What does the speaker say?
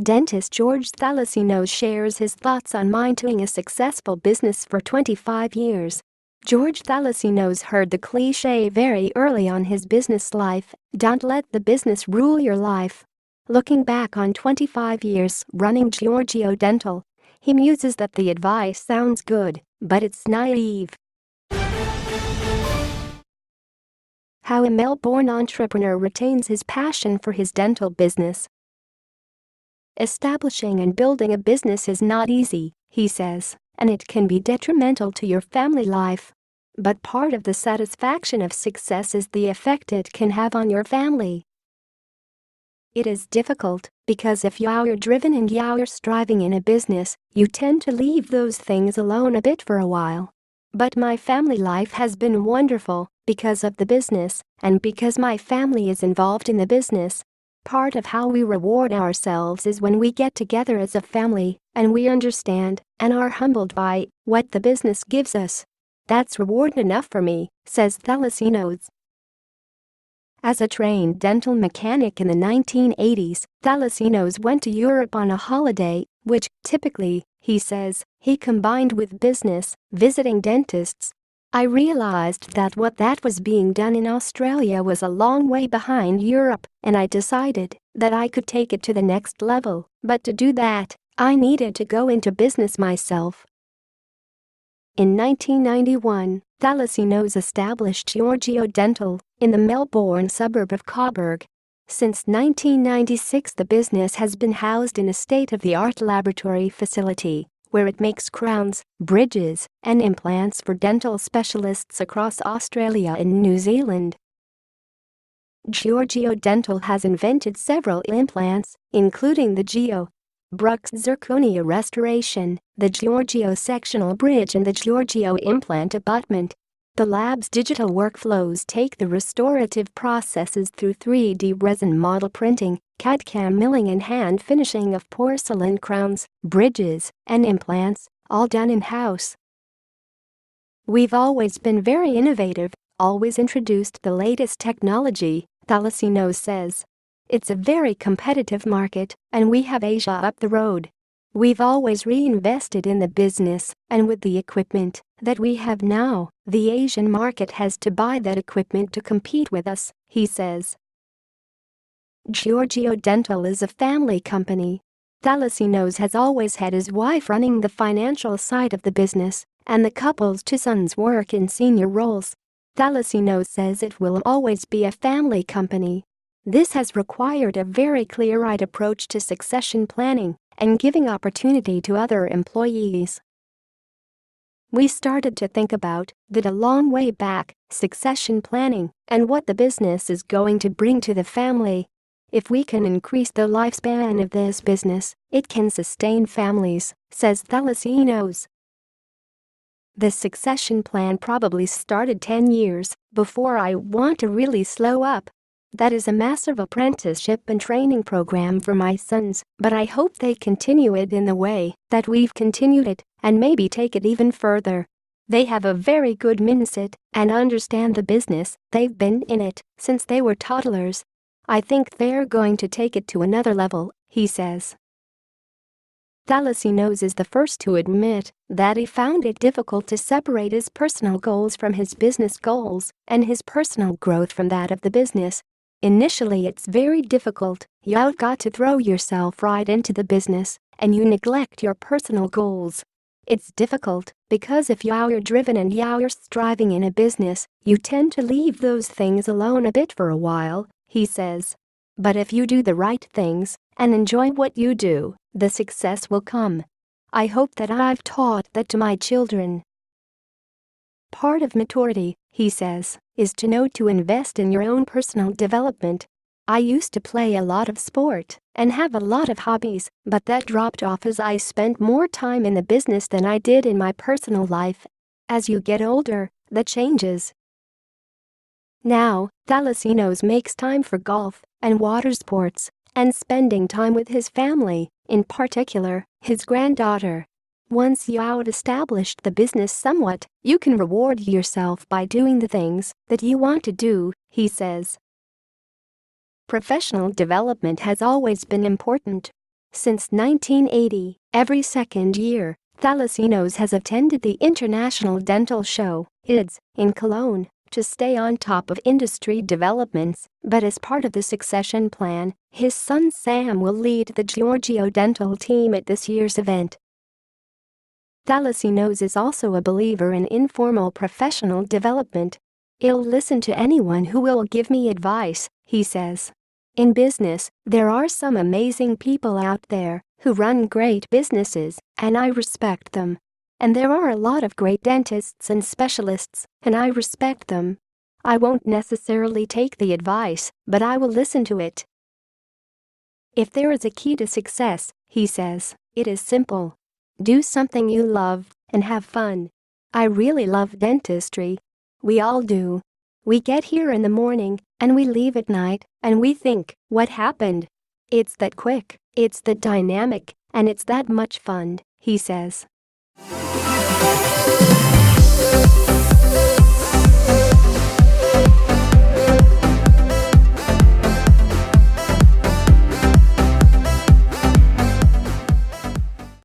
Dentist George Thalassinos shares his thoughts on maintaining a successful business for 25 years. George Thalassinos heard the cliché very early on his business life, "Don't let the business rule your life." Looking back on 25 years running Giorgio Dental, he muses that the advice sounds good, but it's naive. How a Melbourne entrepreneur retains his passion for his dental business. Establishing and building a business is not easy, he says, and it can be detrimental to your family life. But part of the satisfaction of success is the effect it can have on your family. It is difficult because if you're driven and you're striving in a business, you tend to leave those things alone a bit for a while. But my family life has been wonderful because of the business and because my family is involved in the business. Part of how we reward ourselves is when we get together as a family and we understand and are humbled by what the business gives us. That's reward enough for me, says Thalassinos. As a trained dental mechanic in the 1980s, Thalassinos went to Europe on a holiday, which, typically, he says, he combined with business, visiting dentists. I realized that what was being done in Australia was a long way behind Europe, and I decided that I could take it to the next level, but to do that, I needed to go into business myself. In 1991, Thalassinos established Giorgio Dental in the Melbourne suburb of Coburg. Since 1996, the business has been housed in a state-of-the-art laboratory facility where it makes crowns, bridges, and implants for dental specialists across Australia and New Zealand. Giorgio Dental has invented several implants, including the Geo Brux Zirconia Restoration, the Giorgio Sectional Bridge and the Giorgio Implant Abutment. The lab's digital workflows take the restorative processes through 3D resin model printing, CAD/CAM milling and hand finishing of porcelain crowns, bridges, and implants, all done in-house. We've always been very innovative, always introduced the latest technology, Thalassinos says. It's a very competitive market, and we have Asia up the road. We've always reinvested in the business, and with the equipment that we have now, the Asian market has to buy that equipment to compete with us, he says. Giorgio Dental is a family company. Thalassinos has always had his wife running the financial side of the business, and the couple's two sons work in senior roles. Thalassinos says it will always be a family company. This has required a very clear-eyed approach to succession planning and giving opportunity to other employees. We started to think about that a long way back, succession planning and what the business is going to bring to the family. If we can increase the lifespan of this business, it can sustain families, says Thalassinos. The succession plan probably started 10 years before I want to really slow up. That is a massive apprenticeship and training program for my sons, but I hope they continue it in the way that we've continued it and maybe take it even further. They have a very good mindset and understand the business. They've been in it since they were toddlers. I think they're going to take it to another level, he says. Thalassinos is the first to admit that he found it difficult to separate his personal goals from his business goals and his personal growth from that of the business. Initially, it's very difficult. You've got to throw yourself right into the business and you neglect your personal goals. It's difficult because if you're driven and you're striving in a business, you tend to leave those things alone a bit for a while, he says. But if you do the right things and enjoy what you do, the success will come. I hope that I've taught that to my children. Part of maturity, he says, is to know to invest in your own personal development. I used to play a lot of sport and have a lot of hobbies, but that dropped off as I spent more time in the business than I did in my personal life. As you get older, that changes. Now, Thalassinos makes time for golf and water sports and spending time with his family, in particular, his granddaughter. Once you've established the business somewhat, you can reward yourself by doing the things that you want to do, he says. Professional development has always been important. Since 1980, every second year, Thalassinos has attended the International Dental Show, IDS, in Cologne, to stay on top of industry developments, but as part of the succession plan, his son Sam will lead the Giorgio Dental team at this year's event. Thalassinos is also a believer in informal professional development. "I'll listen to anyone who will give me advice," he says. "In business, there are some amazing people out there who run great businesses, and I respect them. And there are a lot of great dentists and specialists, and I respect them. I won't necessarily take the advice, but I will listen to it." If there is a key to success, he says, it is simple. Do something you love and have fun. I really love dentistry. We all do. We get here in the morning and we leave at night and we think, what happened? It's that quick, it's that dynamic, and it's that much fun, he says.